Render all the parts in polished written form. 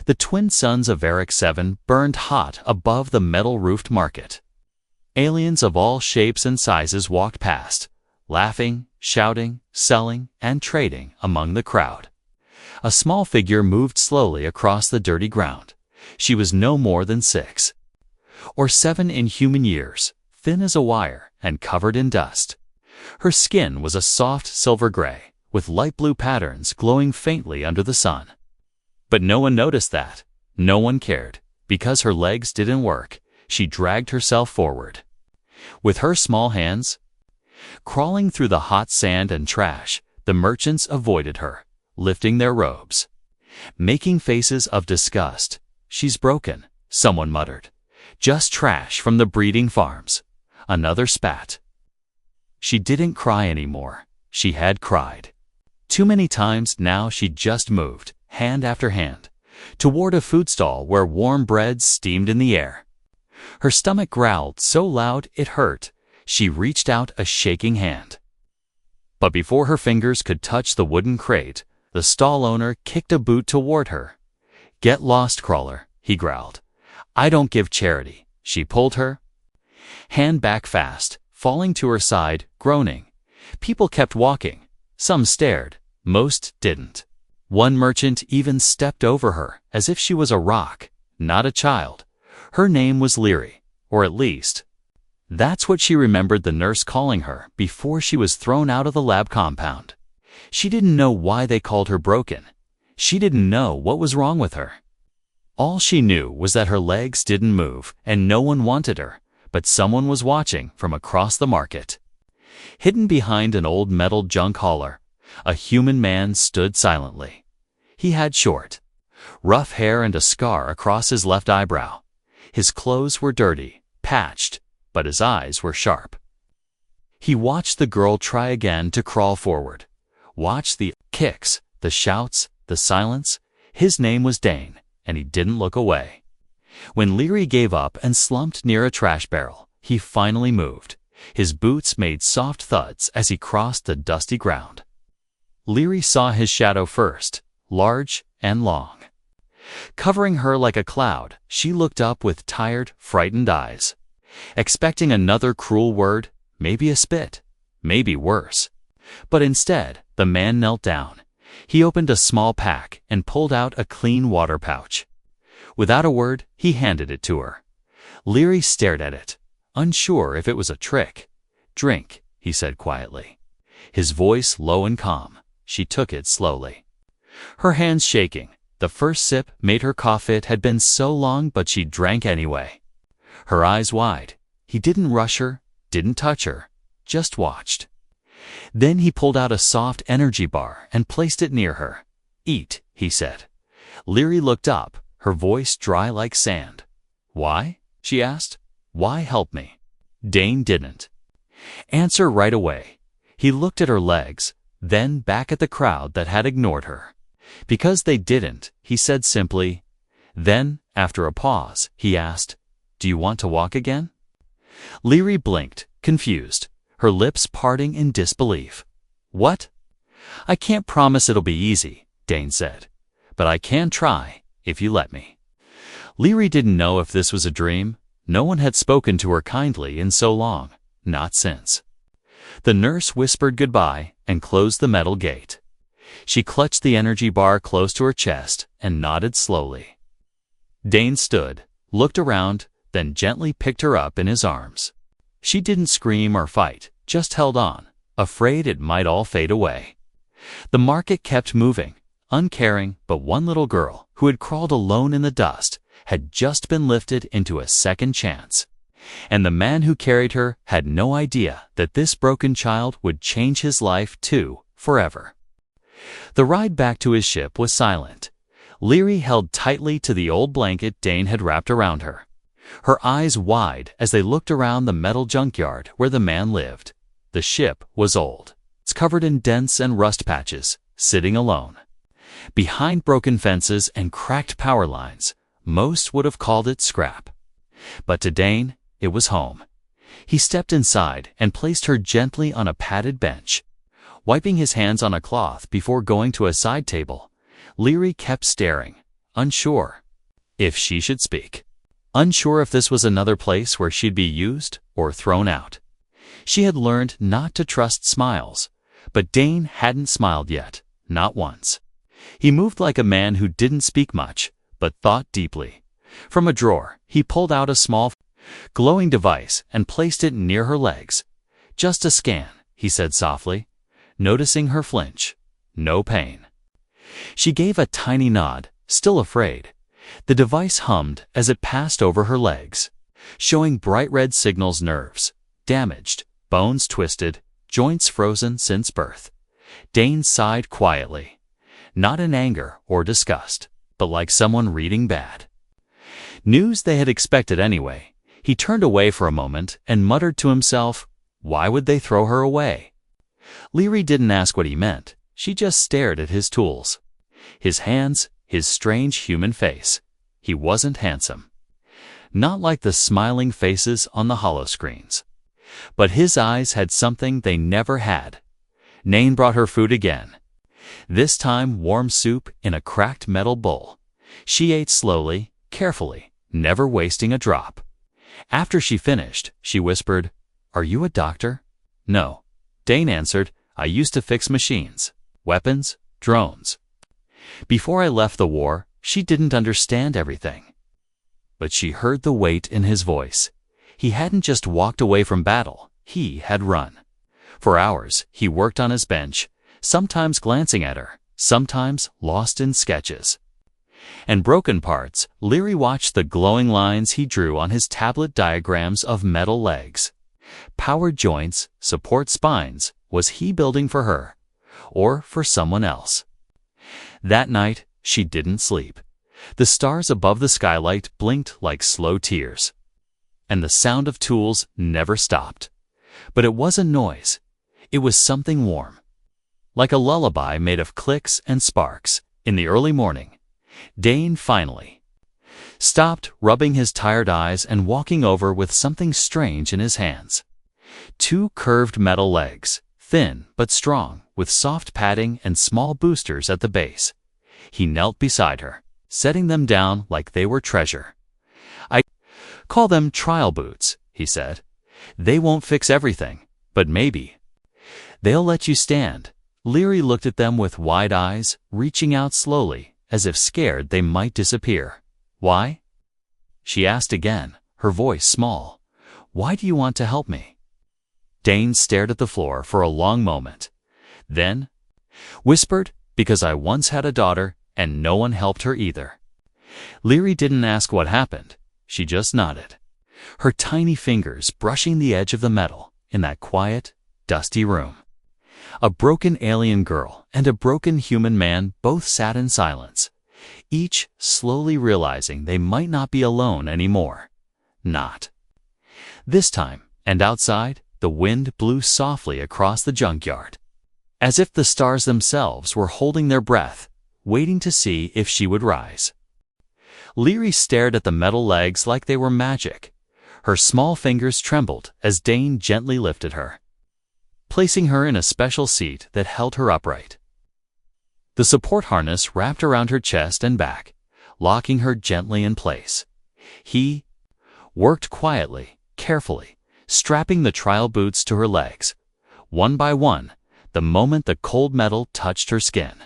The twin suns of Eric 7 burned hot above the metal-roofed market. Aliens of all shapes and sizes walked past, laughing, shouting, selling, and trading among the crowd. A small figure moved slowly across the dirty ground. She was no more than 6 or 7 in human years, thin as a wire and covered in dust. Her skin was a soft silver gray, with light blue patterns glowing faintly under the sun. But no one noticed that. No one cared. Because her legs didn't work, she dragged herself forward. With her small hands, crawling through the hot sand and trash, the merchants avoided her, lifting their robes, making faces of disgust. "She's broken," someone muttered. "Just trash from the breeding farms." Another spat. She didn't cry anymore. She had cried. Too many times now. She just moved, hand after hand, toward a food stall where warm bread steamed in the air. Her stomach growled so loud it hurt. She reached out a shaking hand. But before her fingers could touch the wooden crate, the stall owner kicked a boot toward her. "Get lost, crawler," he growled. "I don't give charity." She pulled her hand back fast, falling to her side, groaning. People kept walking. Some stared. Most didn't. One merchant even stepped over her, as if she was a rock, not a child. Her name was Leary, or at least, that's what she remembered the nurse calling her before she was thrown out of the lab compound. She didn't know why they called her broken. She didn't know what was wrong with her. All she knew was that her legs didn't move and no one wanted her, but someone was watching from across the market. Hidden behind an old metal junk hauler, a human man stood silently. He had short, rough hair and a scar across his left eyebrow. His clothes were dirty, patched, but his eyes were sharp. He watched the girl try again to crawl forward. Watched the kicks, the shouts, the silence. His name was Dane, and he didn't look away. When Leary gave up and slumped near a trash barrel, he finally moved. His boots made soft thuds as he crossed the dusty ground. Leary saw his shadow first, large and long. Covering her like a cloud, she looked up with tired, frightened eyes, expecting another cruel word, maybe a spit, maybe worse. But instead, the man knelt down. He opened a small pack and pulled out a clean water pouch. Without a word, he handed it to her. Leary stared at it, unsure if it was a trick. "Drink," he said quietly, his voice low and calm. She took it slowly, her hands shaking. The first sip made her cough. It had been so long, but she drank anyway. Her eyes wide. He didn't rush her, didn't touch her, just watched. Then he pulled out a soft energy bar and placed it near her. "Eat," he said. Leary looked up, her voice dry like sand. "Why?" she asked. "Why help me?" Dane didn't answer right away. He looked at her legs, then back at the crowd that had ignored her. Because they didn't, he said simply. Then, after a pause, he asked, "Do you want to walk again?" Leary blinked, confused, her lips parting in disbelief. "What?" "I can't promise it'll be easy," Dane said, "but I can try, if you let me." Leary didn't know if this was a dream. No one had spoken to her kindly in so long, not since. The nurse whispered goodbye and closed the metal gate. She clutched the energy bar close to her chest and nodded slowly. Dane stood, looked around, then gently picked her up in his arms. She didn't scream or fight, just held on, afraid it might all fade away. The market kept moving, uncaring, but one little girl, who had crawled alone in the dust, had just been lifted into a second chance. And the man who carried her had no idea that this broken child would change his life too, forever. The ride back to his ship was silent. Leary held tightly to the old blanket Dane had wrapped around her, her eyes wide as they looked around the metal junkyard where the man lived. The ship was old. It's covered in dents and rust patches, sitting alone. Behind broken fences and cracked power lines, most would have called it scrap. But to Dane, it was home. He stepped inside and placed her gently on a padded bench. Wiping his hands on a cloth before going to a side table, Leary kept staring, unsure if she should speak. Unsure if this was another place where she'd be used or thrown out. She had learned not to trust smiles, but Dane hadn't smiled yet, not once. He moved like a man who didn't speak much, but thought deeply. From a drawer, he pulled out a small, glowing device and placed it near her legs. "Just a scan," he said softly, noticing her flinch. No pain. She gave a tiny nod, still afraid. The device hummed as it passed over her legs, showing bright red signals: nerves damaged, bones twisted, joints frozen since birth. Dane sighed quietly, not in anger or disgust, but like someone reading bad news they had expected anyway. He turned away for a moment and muttered to himself, why would they throw her away? Leary didn't ask what he meant. She just stared at his tools, his hands, his strange human face. He wasn't handsome, not like the smiling faces on the holoscreens, but his eyes had something they never had. Nain brought her food again, this time warm soup in a cracked metal bowl. She ate slowly, carefully, never wasting a drop. After she finished, she whispered, "Are you a doctor?" "No," Dane answered. "I used to fix machines, weapons, drones. Before I left the war." She didn't understand everything, but she heard the weight in his voice. He hadn't just walked away from battle, he had run. For hours, he worked on his bench, sometimes glancing at her, sometimes lost in sketches and broken parts. Leary watched the glowing lines he drew on his tablet, diagrams of metal legs, powered joints, support spines. Was he building for her, or for someone else? That night, she didn't sleep. The stars above the skylight blinked like slow tears, and the sound of tools never stopped. But it wasn't noise. It was something warm, like a lullaby made of clicks and sparks. In the early morning, Dane finally stopped rubbing his tired eyes and walking over with something strange in his hands. Two curved metal legs, thin but strong, with soft padding and small boosters at the base. He knelt beside her, setting them down like they were treasure. "I call them trial boots," he said. "They won't fix everything, but maybe they'll let you stand." Leary looked at them with wide eyes, reaching out slowly, as if scared they might disappear. "Why?" she asked again, her voice small. "Why do you want to help me?" Dane stared at the floor for a long moment, then whispered, "Because I once had a daughter, and no one helped her either." Leary didn't ask what happened. She just nodded, her tiny fingers brushing the edge of the metal in that quiet, dusty room. A broken alien girl and a broken human man both sat in silence, each slowly realizing they might not be alone anymore. Not this time. And outside, the wind blew softly across the junkyard, as if the stars themselves were holding their breath, waiting to see if she would rise. Leary stared at the metal legs like they were magic. Her small fingers trembled as Dane gently lifted her, placing her in a special seat that held her upright. The support harness wrapped around her chest and back, locking her gently in place. He worked quietly, carefully, strapping the trial boots to her legs, one by one, the moment the cold metal touched her skin.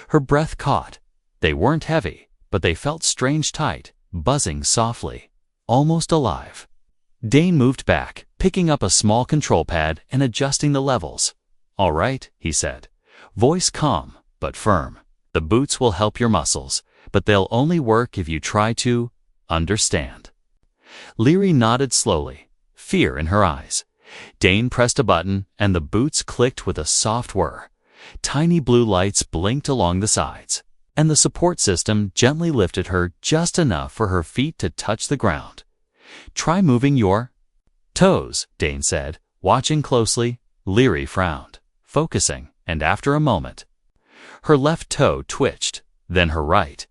Her breath caught. They weren't heavy, but they felt strange tight, buzzing softly, almost alive. Dane moved back, picking up a small control pad and adjusting the levels. "All right," he said, voice calm but firm. "The boots will help your muscles, but they'll only work if you try to understand." Leary nodded slowly, fear in her eyes. Dane pressed a button, and the boots clicked with a soft whir. Tiny blue lights blinked along the sides, and the support system gently lifted her just enough for her feet to touch the ground. "Try moving your toes," Dane said, watching closely. Leary frowned, focusing, and after a moment, her left toe twitched, then her right.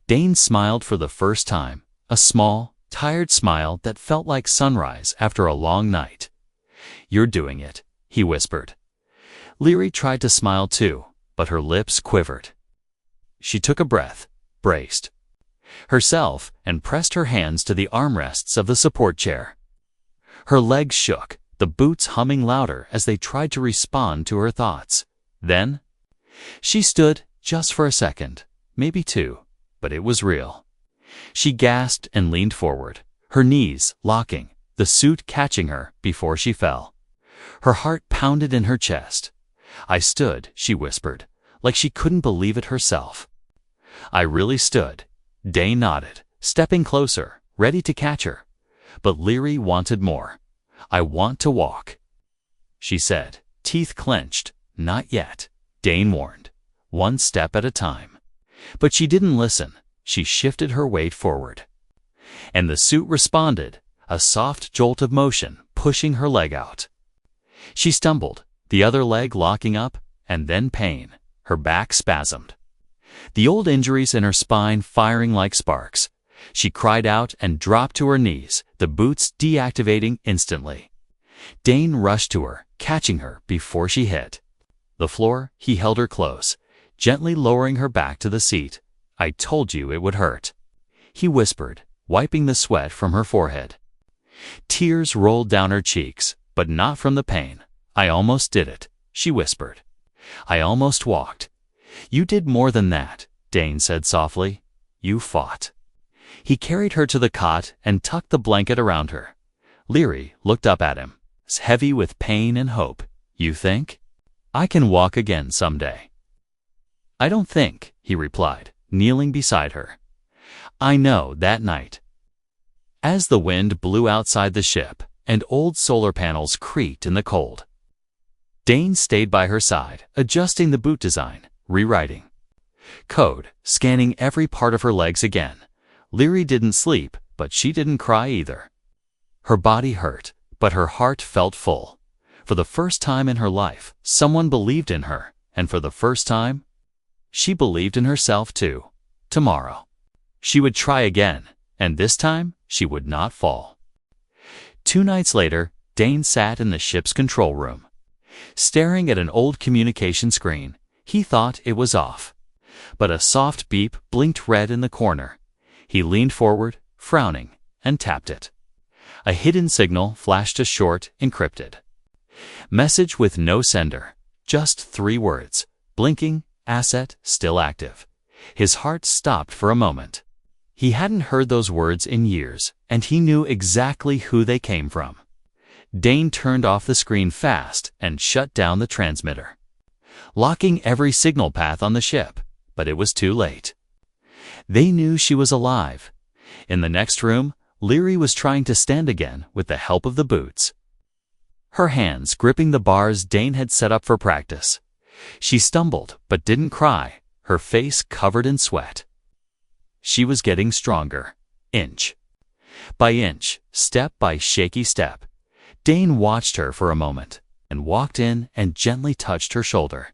Dane smiled for the first time, a small, tired smile that felt like sunrise after a long night. "You're doing it," he whispered. Leary tried to smile too, but her lips quivered. She took a breath, braced herself, and pressed her hands to the armrests of the support chair. Her legs shook, the boots humming louder as they tried to respond to her thoughts. Then, she stood just for a second, maybe two, but it was real. She gasped and leaned forward, her knees locking, the suit catching her before she fell. Her heart pounded in her chest. "I stood," she whispered, like she couldn't believe it herself. "I really stood." Dane nodded, stepping closer, ready to catch her. But Leary wanted more. "I want to walk," she said, teeth clenched. "Not yet," Dane warned. "One step at a time." But she didn't listen. She shifted her weight forward. And the suit responded, a soft jolt of motion pushing her leg out. She stumbled, the other leg locking up, and then pain. Her back spasmed, the old injuries in her spine firing like sparks. She cried out and dropped to her knees, the boots deactivating instantly. Dane rushed to her, catching her before she hit the floor. He held her close, gently lowering her back to the seat. "I told you it would hurt," he whispered, wiping the sweat from her forehead. Tears rolled down her cheeks, but not from the pain. "I almost did it," she whispered. "I almost walked." "You did more than that," Dane said softly. "You fought." He carried her to the cot and tucked the blanket around her. Leary looked up at him, heavy with pain and hope. "You think I can walk again someday?" "I don't think," he replied, kneeling beside her. "I know that night." As the wind blew outside the ship and old solar panels creaked in the cold, Dane stayed by her side, adjusting the boot design, rewriting code, scanning every part of her legs again. Leary didn't sleep, but she didn't cry either. Her body hurt, but her heart felt full. For the first time in her life, someone believed in her, and for the first time, she believed in herself too. Tomorrow, she would try again, and this time, she would not fall. 2 nights later, Dane sat in the ship's control room. Staring at an old communication screen, he thought it was off. But a soft beep blinked red in the corner. He leaned forward, frowning, and tapped it. A hidden signal flashed, a short, encrypted message with no sender. Just 3 words. Blinking, asset, still active. His heart stopped for a moment. He hadn't heard those words in years, and he knew exactly who they came from. Dane turned off the screen fast and shut down the transmitter, locking every signal path on the ship, but it was too late. They knew she was alive. In the next room, Leary was trying to stand again with the help of the boots, her hands gripping the bars Dane had set up for practice. She stumbled but didn't cry, her face covered in sweat. She was getting stronger, inch by inch, step by shaky step. Dane watched her for a moment, and walked in and gently touched her shoulder.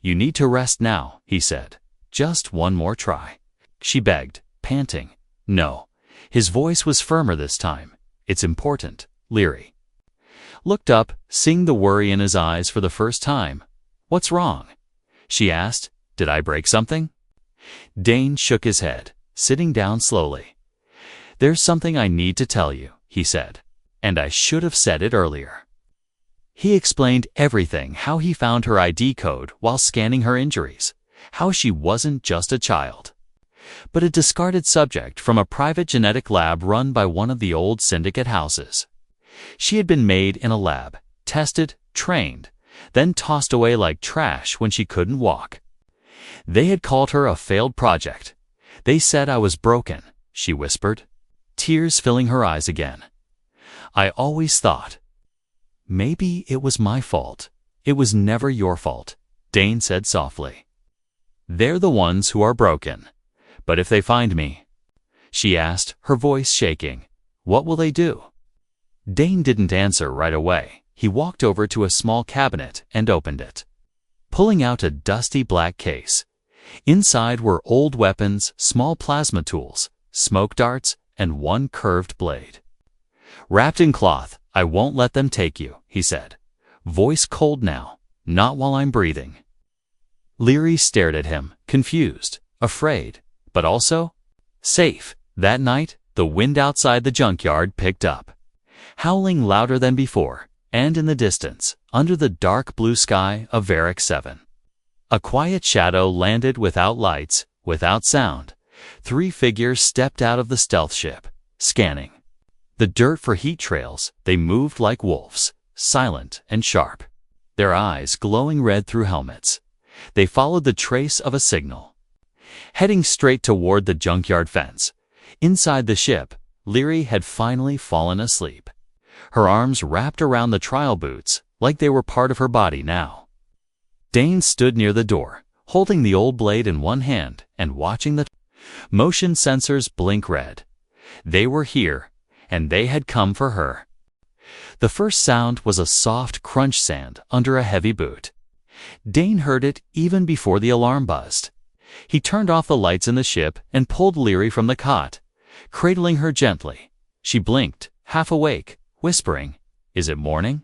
"You need to rest now," he said. "Just one more try." She begged, panting. "No." His voice was firmer this time. "It's important." Leary looked up, seeing the worry in his eyes for the first time. "What's wrong?" she asked. "Did I break something?" Dane shook his head, sitting down slowly. "There's something I need to tell you," he said. "And I should have said it earlier." He explained everything, how he found her ID code while scanning her injuries, how she wasn't just a child, but a discarded subject from a private genetic lab run by one of the old syndicate houses. She had been made in a lab, tested, trained, then tossed away like trash when she couldn't walk. They had called her a failed project. "They said I was broken," she whispered, tears filling her eyes again. "I always thought maybe it was my fault." "It was never your fault," Dane said softly. "They're the ones who are broken. But if they find me," she asked, her voice shaking, "what will they do?" Dane didn't answer right away. He walked over to a small cabinet and opened it, pulling out a dusty black case. Inside were old weapons, small plasma tools, smoke darts, and one curved blade. "Wrapped in cloth, I won't let them take you," he said, voice cold now. "Not while I'm breathing." Leary stared at him, confused, afraid, but also safe. That night, the wind outside the junkyard picked up, howling louder than before, and in the distance, under the dark blue sky of Varric 7, a quiet shadow landed without lights, without sound. 3 figures stepped out of the stealth ship, scanning the dirt for heat trails. They moved like wolves, silent and sharp, their eyes glowing red through helmets. They followed the trace of a signal, heading straight toward the junkyard fence. Inside the ship, Leary had finally fallen asleep, her arms wrapped around the trial boots like they were part of her body now. Dane stood near the door, holding the old blade in one hand and watching the motion sensors blink red. They were here, and they had come for her. The first sound was a soft crunch sound under a heavy boot. Dane heard it even before the alarm buzzed. He turned off the lights in the ship and pulled Leary from the cot, cradling her gently. She blinked, half awake, whispering, "Is it morning?"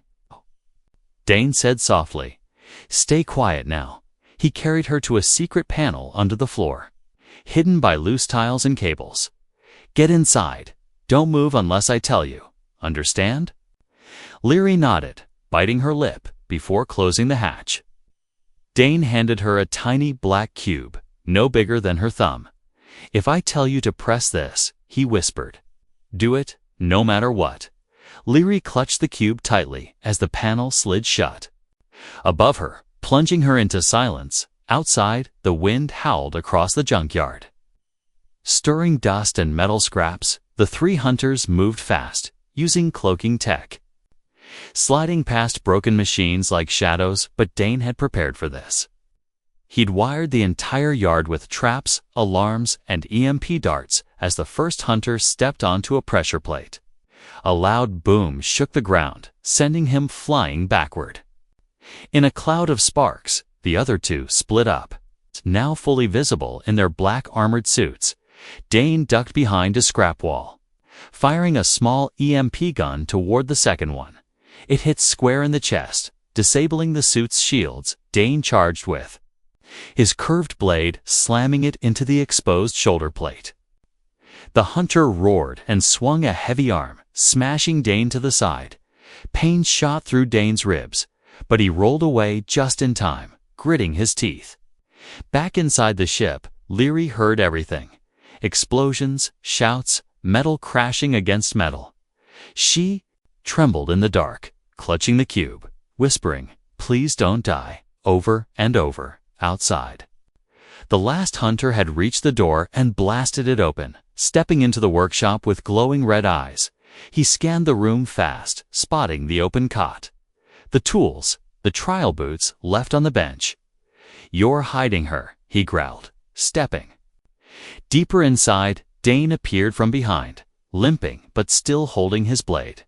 Dane said softly, "Stay quiet now." He carried her to a secret panel under the floor, hidden by loose tiles and cables. "Get inside. Don't move unless I tell you. Understand?" Leary nodded, biting her lip before closing the hatch. Dane handed her a tiny black cube, no bigger than her thumb. "If I tell you to press this," he whispered, "do it, no matter what." Leary clutched the cube tightly as the panel slid shut. Above her, plunging her into silence, outside, the wind howled across the junkyard, stirring dust and metal scraps. The 3 hunters moved fast, using cloaking tech, sliding past broken machines like shadows, but Dane had prepared for this. He'd wired the entire yard with traps, alarms, and EMP darts as the first hunter stepped onto a pressure plate. A loud boom shook the ground, sending him flying backward. In a cloud of sparks, the other 2 split up, now fully visible in their black armored suits. Dane ducked behind a scrap wall, firing a small EMP gun toward the second one. It hit square in the chest, disabling the suit's shields. Dane charged with his curved blade, slamming it into the exposed shoulder plate. The hunter roared and swung a heavy arm, smashing Dane to the side. Pain shot through Dane's ribs, but he rolled away just in time, gritting his teeth. Back inside the ship, Leary heard everything. Explosions, shouts, metal crashing against metal. She trembled in the dark, clutching the cube, whispering, "Please don't die," over and over, outside. The last hunter had reached the door and blasted it open, stepping into the workshop with glowing red eyes. He scanned the room fast, spotting the open cot, the tools, the trial boots left on the bench. "You're hiding her," he growled, stepping deeper inside. Dane appeared from behind, limping but still holding his blade.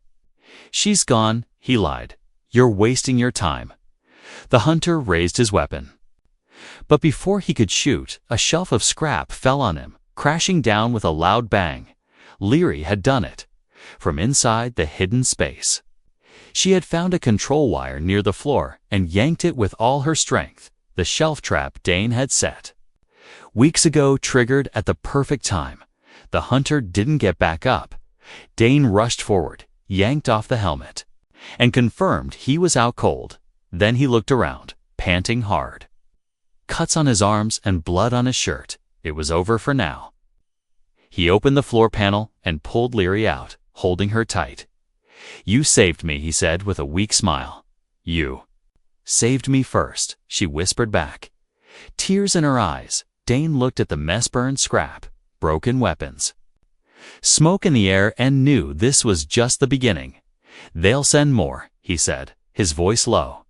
"She's gone," he lied. "You're wasting your time." The hunter raised his weapon, but before he could shoot, a shelf of scrap fell on him, crashing down with a loud bang. Leary had done it, from inside the hidden space. She had found a control wire near the floor and yanked it with all her strength, the shelf trap Dane had set weeks ago, triggered at the perfect time. The hunter didn't get back up. Dane rushed forward, yanked off the helmet, and confirmed he was out cold. Then he looked around, panting hard. Cuts on his arms and blood on his shirt. It was over for now. He opened the floor panel and pulled Leary out, holding her tight. "You saved me," he said with a weak smile. "You saved me first," she whispered back. Tears in her eyes, Dane looked at the mess-burned scrap, broken weapons, smoke in the air, and knew this was just the beginning. "They'll send more," he said, his voice low.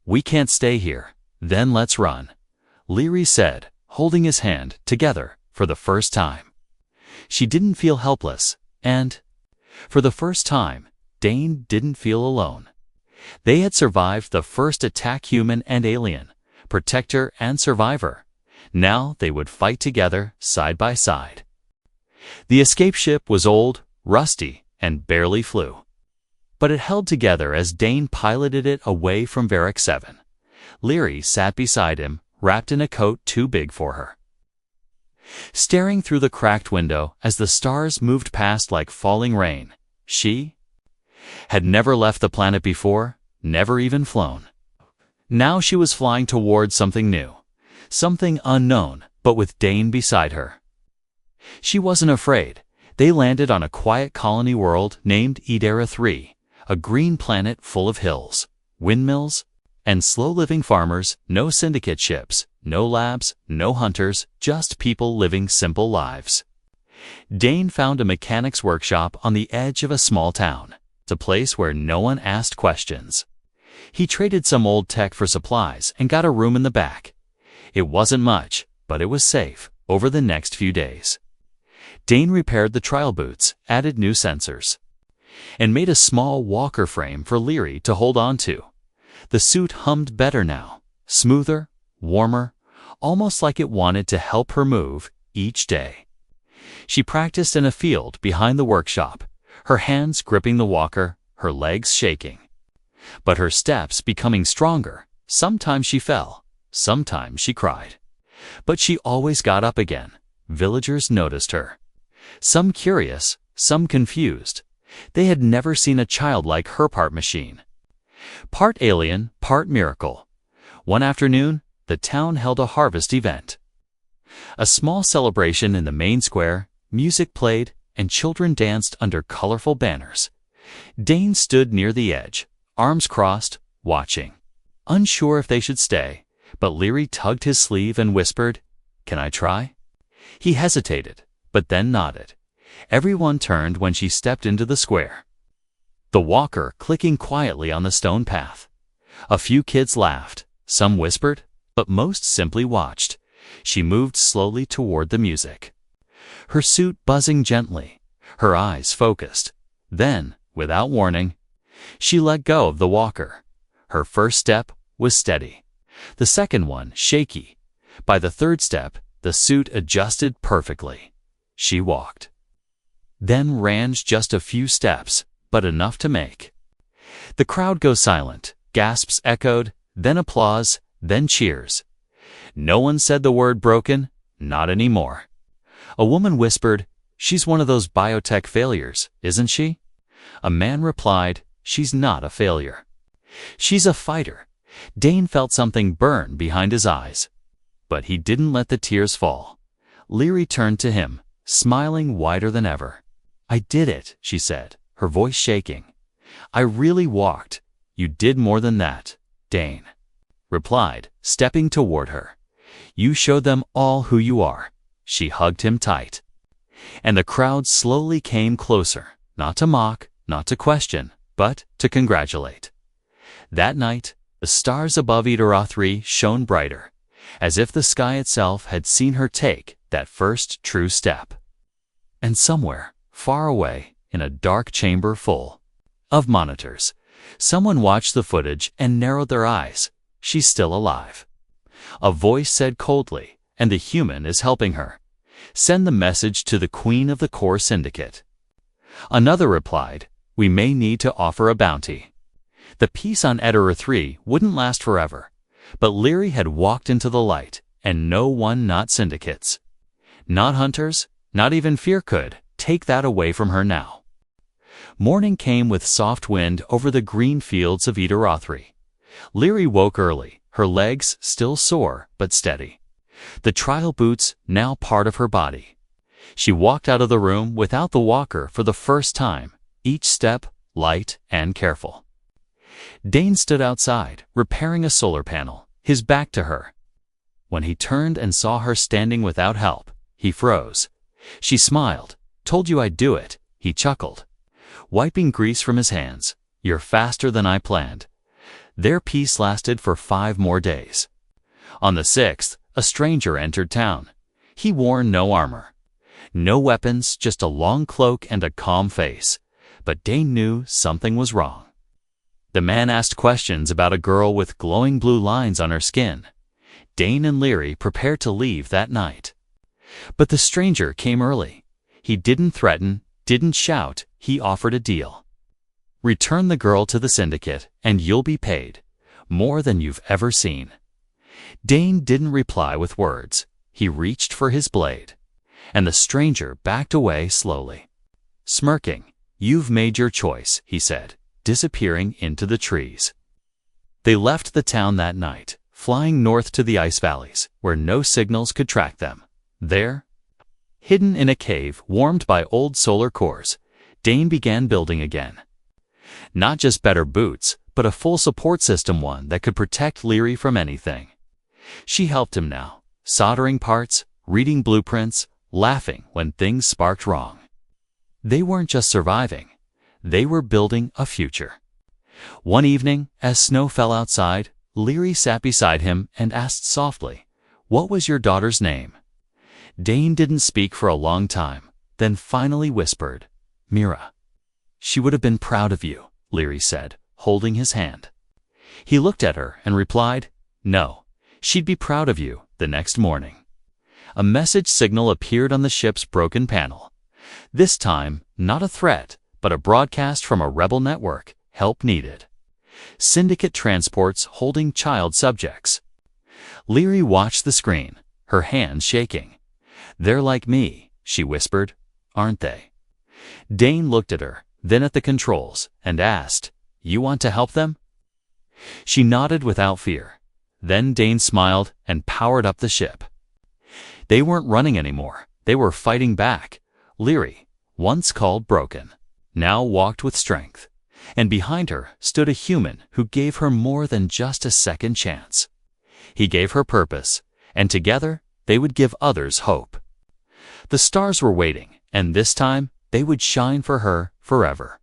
"We can't stay here." "Then let's run," Leary said, holding his hand together for the first time. She didn't feel helpless, and, for the first time, Dane didn't feel alone. They had survived the first attack, human and alien, protector and survivor. Now they would fight together, side by side. The escape ship was old, rusty, and barely flew, but it held together as Dane piloted it away from Varric 7. Leary sat beside him, wrapped in a coat too big for her. Staring through the cracked window as the stars moved past like falling rain, she had never left the planet before, never even flown. Now she was flying towards something new, something unknown, but with Dane beside her. She wasn't afraid. They landed on a quiet colony world named Idera 3, a green planet full of hills, windmills, and slow-living farmers. No syndicate ships, no labs, no hunters, just people living simple lives. Dane found a mechanics workshop on the edge of a small town. It's a place where no one asked questions. He traded some old tech for supplies and got a room in the back. It wasn't much, but it was safe. Over the next few days, Dane repaired the trial boots, added new sensors, and made a small walker frame for Leary to hold on to. The suit hummed better now, smoother, warmer, almost like it wanted to help her move each day. She practiced in a field behind the workshop, her hands gripping the walker, her legs shaking. But her steps becoming stronger. Sometimes she fell, sometimes she cried. But she always got up again. Villagers noticed her. Some curious, some confused. They had never seen a child like her. Part machine, part alien, part miracle. One afternoon, the town held a harvest event. A small celebration in the main square, music played, and children danced under colorful banners. Dane stood near the edge, arms crossed, watching, unsure if they should stay, but Leary tugged his sleeve and whispered, "Can I try?" He hesitated, but then nodded. Everyone turned when she stepped into the square, the walker clicking quietly on the stone path. A few kids laughed, some whispered, but most simply watched. She moved slowly toward the music, her suit buzzing gently, her eyes focused. Then, without warning, she let go of the walker. Her first step was steady, the second one shaky. By the third step, the suit adjusted perfectly. She walked, then ran just a few steps, but enough to make the crowd go silent. Gasps echoed, then applause, then cheers. No one said the word broken, not anymore. A woman whispered, "She's one of those biotech failures, isn't she?" A man replied, "She's not a failure. She's a fighter." Dane felt something burn behind his eyes, but he didn't let the tears fall. Leary turned to him, smiling wider than ever. "I did it," she said, her voice shaking. "I really walked." "You did more than that," Dane replied, stepping toward her. "You showed them all who you are." She hugged him tight, and the crowd slowly came closer, not to mock, not to question, but to congratulate. That night, the stars above Idera 3 shone brighter, as if the sky itself had seen her take that first true step. And somewhere, far away, in a dark chamber full of monitors, someone watched the footage and narrowed their eyes. She's still alive. A voice said coldly, and the human is helping her. Send the message to the Queen of the Core Syndicate. Another replied, "We may need to offer a bounty." The peace on Idera 3 wouldn't last forever, but Leary had walked into the light, and no one, not syndicates, not hunters, not even fear could take that away from her now. Morning came with soft wind over the green fields of Idera 3. Leary woke early, her legs still sore but steady, the trial boots now part of her body. She walked out of the room without the walker for the first time, each step light and careful. Dane stood outside, repairing a solar panel, his back to her. When he turned and saw her standing without help, he froze. She smiled. "Told you I'd do it," he chuckled, wiping grease from his hands. "You're faster than I planned." Their peace lasted for 5 more days. On the 6th, a stranger entered town. He wore no armor, no weapons, just a long cloak and a calm face. But Dane knew something was wrong. The man asked questions about a girl with glowing blue lines on her skin. Dane and Leary prepared to leave that night. But the stranger came early. He didn't threaten, didn't shout, he offered a deal. "Return the girl to the syndicate, and you'll be paid more than you've ever seen." Dane didn't reply with words. He reached for his blade, and the stranger backed away slowly. Smirking, "You've made your choice," he said, disappearing into the trees. They left the town that night, flying north to the ice valleys, where no signals could track them. There, hidden in a cave warmed by old solar cores, Dane began building again. Not just better boots, but a full support system, one that could protect Leary from anything. She helped him now, soldering parts, reading blueprints, laughing when things sparked wrong. They weren't just surviving, they were building a future. One evening, as snow fell outside, Leary sat beside him and asked softly, "What was your daughter's name?" Dane didn't speak for a long time, then finally whispered, "Mira." "She would have been proud of you," Leary said, holding his hand. He looked at her and replied, "No, she'd be proud of you." The next morning, a message signal appeared on the ship's broken panel. This time, not a threat, but a broadcast from a rebel network, help needed. Syndicate transports holding child subjects. Leary watched the screen, her hands shaking. "They're like me," she whispered, "aren't they?" Dane looked at her, then at the controls, and asked, "You want to help them?" She nodded without fear. Then Dane smiled and powered up the ship. They weren't running anymore. They were fighting back. Leary, once called broken, now walked with strength. And behind her stood a human who gave her more than just a second chance. He gave her purpose, and together they would give others hope. The stars were waiting, and this time they would shine for her forever.